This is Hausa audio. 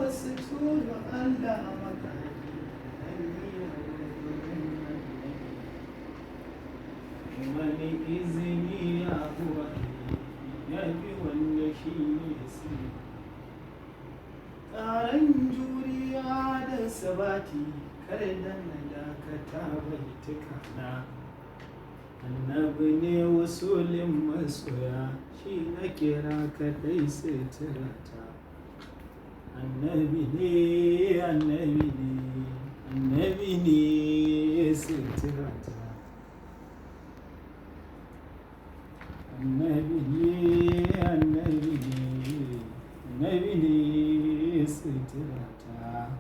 wasu turo Allah maka wani izini ya huwa ya fi wanda shi ne su ƙaran juriya da sabati kare dan na dakata bai tukana annabi ne wasulin masoya shi na kira kadai suturata annabi ne annabi ne annabi ne suturata annabi ne annabi ne annabi ne suturata